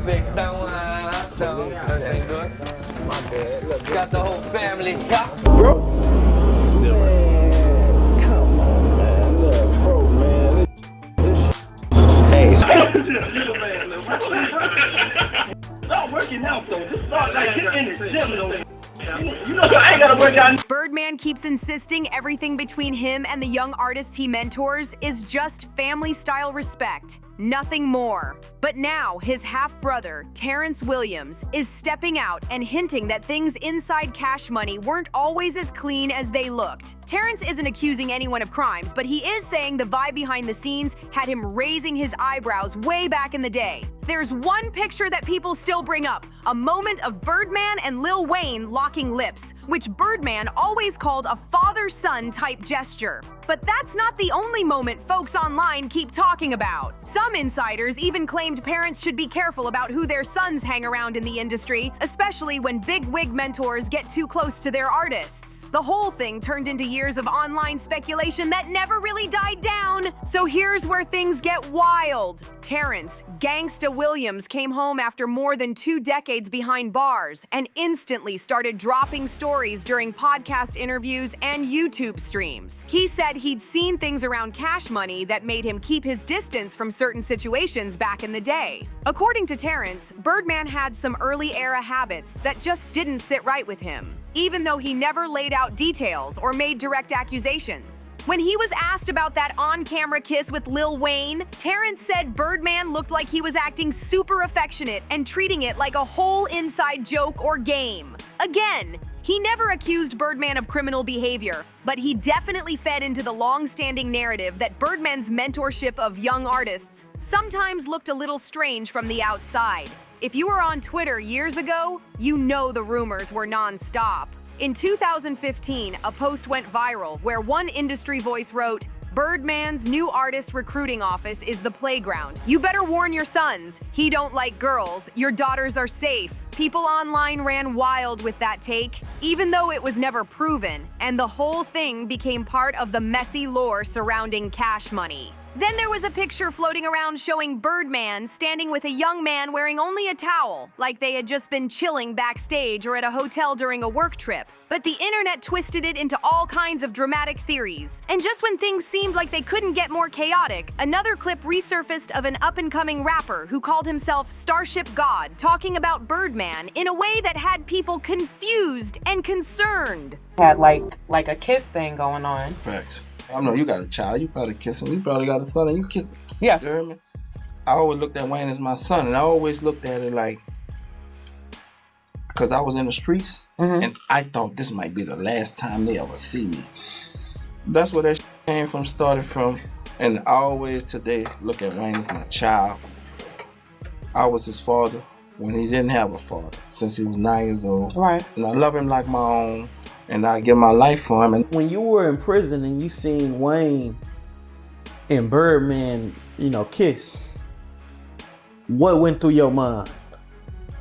big don't. Everything good? My bad. Look, got the whole family. Yeah. Bro. Man, come on, man. Look, bro, man. Hey. Start working out, though. Just start like getting in the gym, though. You know, I ain't gotta work out. Birdman keeps insisting everything between him and the young artist he mentors is just family-style respect, nothing more. But now, his half-brother, Terrance Williams, is stepping out and hinting that things inside Cash Money weren't always as clean as they looked. Terrance isn't accusing anyone of crimes, but he is saying the vibe behind the scenes had him raising his eyebrows way back in the day. There's one picture that people still bring up, a moment of Birdman and Lil Wayne locking lips, which Birdman always called a father-son type gesture. But that's not the only moment folks online keep talking about. Some insiders even claimed parents should be careful about who their sons hang around in the industry, especially when big-wig mentors get too close to their artists. The whole thing turned into years of online speculation that never really died down. So here's where things get wild. Terrance "Gangsta" Williams came home after more than 2 decades behind bars and instantly started dropping stories during podcast interviews and YouTube streams. He said he'd seen things around Cash Money that made him keep his distance from certain situations back in the day. According to Terrance, Birdman had some early-era habits that just didn't sit right with him, even though he never laid out details or made direct accusations. When he was asked about that on-camera kiss with Lil Wayne, Terrance said Birdman looked like he was acting super affectionate and treating it like a whole inside joke or game. Again, he never accused Birdman of criminal behavior, but he definitely fed into the long-standing narrative that Birdman's mentorship of young artists sometimes looked a little strange from the outside. If you were on Twitter years ago, you know the rumors were non-stop. In 2015, a post went viral where one industry voice wrote, "Birdman's new artist recruiting office is the playground. You better warn your sons. He don't like girls. Your daughters are safe." People online ran wild with that take, even though it was never proven, and the whole thing became part of the messy lore surrounding Cash Money. Then there was a picture floating around showing Birdman standing with a young man wearing only a towel, like they had just been chilling backstage or at a hotel during a work trip. But the internet twisted it into all kinds of dramatic theories. And just when things seemed like they couldn't get more chaotic, another clip resurfaced of an up-and-coming rapper who called himself Starship God, talking about Birdman in a way that had people confused and concerned. Had like a kiss thing going on. Facts. I know you got a child. You probably kiss him. You probably got a son and you kiss him. Yeah. You hear me? I always looked at Wayne as my son, and I always looked at it like, because I was in the streets, and I thought this might be the last time they ever see me. That's where that came from, started from, and I always today look at Wayne as my child. I was his father when he didn't have a father, since he was 9 years old. Right. And I love him like my own, and I give my life for him. And when you were in prison and you seen Wayne and Birdman, kiss, what went through your mind?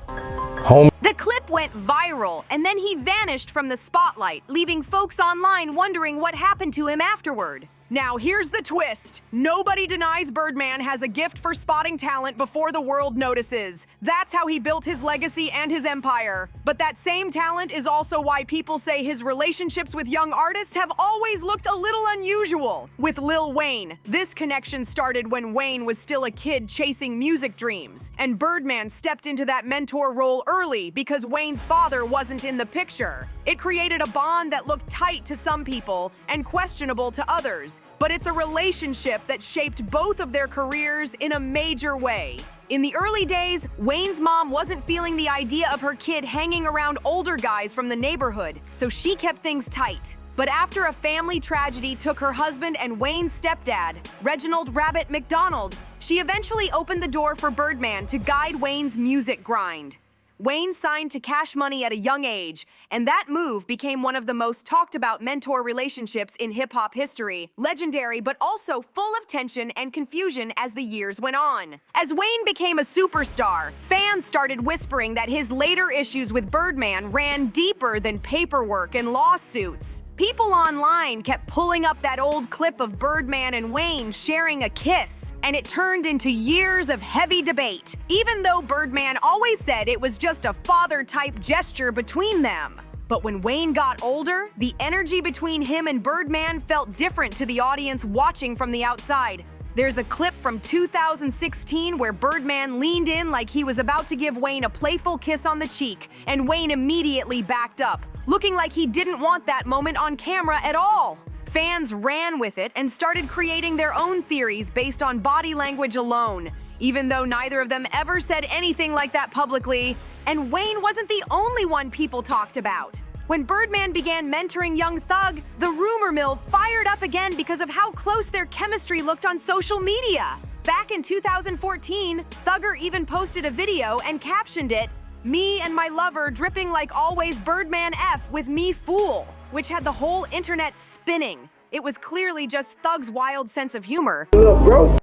The clip went viral, and then he vanished from the spotlight, leaving folks online wondering what happened to him afterward. Now here's the twist. Nobody denies Birdman has a gift for spotting talent before the world notices. That's how he built his legacy and his empire. But that same talent is also why people say his relationships with young artists have always looked a little unusual. With Lil Wayne, this connection started when Wayne was still a kid chasing music dreams, and Birdman stepped into that mentor role early because Wayne's father wasn't in the picture. It created a bond that looked tight to some people and questionable to others. But it's a relationship that shaped both of their careers in a major way. In the early days, Wayne's mom wasn't feeling the idea of her kid hanging around older guys from the neighborhood, so she kept things tight. But after a family tragedy took her husband and Wayne's stepdad, Reginald Rabbit McDonald, she eventually opened the door for Birdman to guide Wayne's music grind. Wayne signed to Cash Money at a young age, and that move became one of the most talked about mentor relationships in hip-hop history, legendary but also full of tension and confusion as the years went on. As Wayne became a superstar, fans started whispering that his later issues with Birdman ran deeper than paperwork and lawsuits. People online kept pulling up that old clip of Birdman and Wayne sharing a kiss, and it turned into years of heavy debate, even though Birdman always said it was just a father-type gesture between them. But when Wayne got older, the energy between him and Birdman felt different to the audience watching from the outside. There's a clip from 2016 where Birdman leaned in like he was about to give Wayne a playful kiss on the cheek, and Wayne immediately backed up, looking like he didn't want that moment on camera at all. Fans ran with it and started creating their own theories based on body language alone, even though neither of them ever said anything like that publicly. And Wayne wasn't the only one people talked about. When Birdman began mentoring young Thug, the rumor mill fired up again because of how close their chemistry looked on social media. Back in 2014, Thugger even posted a video and captioned it, "Me and my lover dripping like always Birdman F with me fool," which had the whole internet spinning. It was clearly just Thug's wild sense of humor. Look, bro.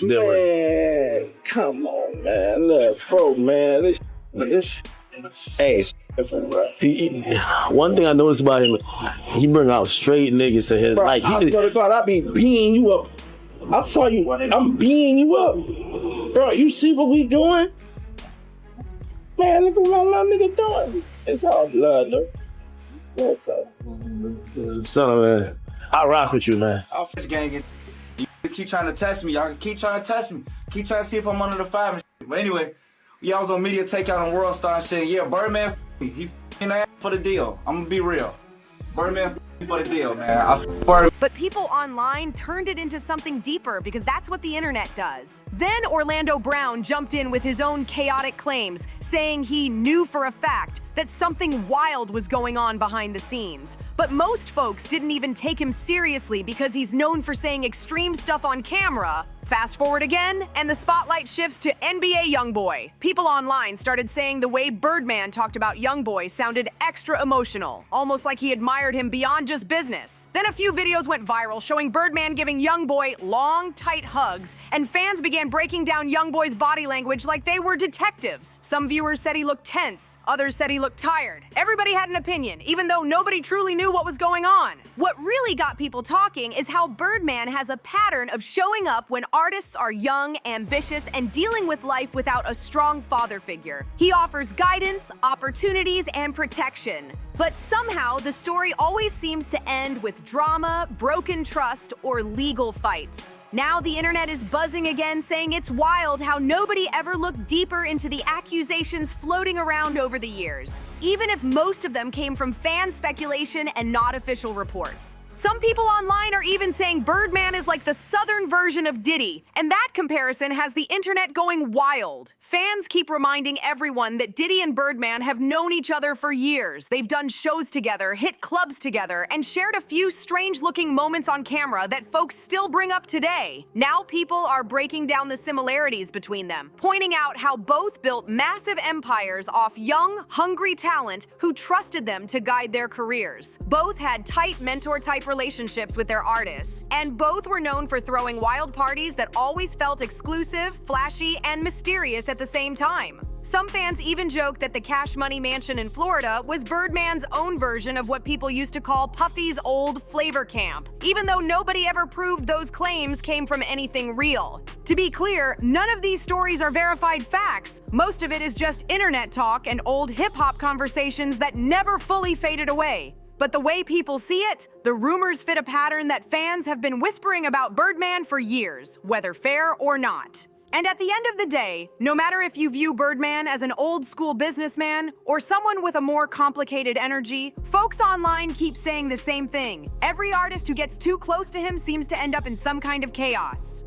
Man, come on, man. Look, bro, man. Hey, one thing I noticed about him, he bring out straight niggas to his, bro, like, I swear to God, I be beating you up. I saw you, I'm beating you up. Bro, you see what we doing? Man, look at what my little nigga doing. It's all blood, though. son of man, I rock with you, man. Our first gang is, you keep trying to test me. Y'all keep trying to test me. Keep trying to see if I'm under the fire and shit. But anyway, y'all was on media takeout on World Star and shit. Yeah, Birdman, he f***ing ass for the deal. I'm gonna be real. Birdman for the deal, man. I swear. But people online turned it into something deeper because that's what the internet does. Then Orlando Brown jumped in with his own chaotic claims, saying he knew for a fact that something wild was going on behind the scenes. But most folks didn't even take him seriously because he's known for saying extreme stuff on camera. Fast forward again, and the spotlight shifts to NBA YoungBoy. People online started saying the way Birdman talked about YoungBoy sounded extra emotional, almost like he admired him beyond just business. Then a few videos went viral showing Birdman giving YoungBoy long, tight hugs, and fans began breaking down YoungBoy's body language like they were detectives. Some viewers said he looked tense, others said he looked tired. Everybody had an opinion, even though nobody truly knew what was going on. What really got people talking is how Birdman has a pattern of showing up when artists are young, ambitious, and dealing with life without a strong father figure. He offers guidance, opportunities, and protection. But somehow, the story always seems to end with drama, broken trust, or legal fights. Now the internet is buzzing again, saying it's wild how nobody ever looked deeper into the accusations floating around over the years, even if most of them came from fan speculation and not official reports. Some people online are even saying Birdman is like the southern version of Diddy, and that comparison has the internet going wild. Fans keep reminding everyone that Diddy and Birdman have known each other for years. They've done shows together, hit clubs together, and shared a few strange-looking moments on camera that folks still bring up today. Now people are breaking down the similarities between them, pointing out how both built massive empires off young, hungry talent who trusted them to guide their careers. Both had tight mentor-type relationships with their artists, and both were known for throwing wild parties that always felt exclusive, flashy, and mysterious at the same time. Some fans even joke that the Cash Money Mansion in Florida was Birdman's own version of what people used to call Puffy's old flavor camp, even though nobody ever proved those claims came from anything real. To be clear, none of these stories are verified facts. Most of it is just internet talk and old hip-hop conversations that never fully faded away. But the way people see it, the rumors fit a pattern that fans have been whispering about Birdman for years, whether fair or not. And at the end of the day, no matter if you view Birdman as an old-school businessman or someone with a more complicated energy, folks online keep saying the same thing. Every artist who gets too close to him seems to end up in some kind of chaos.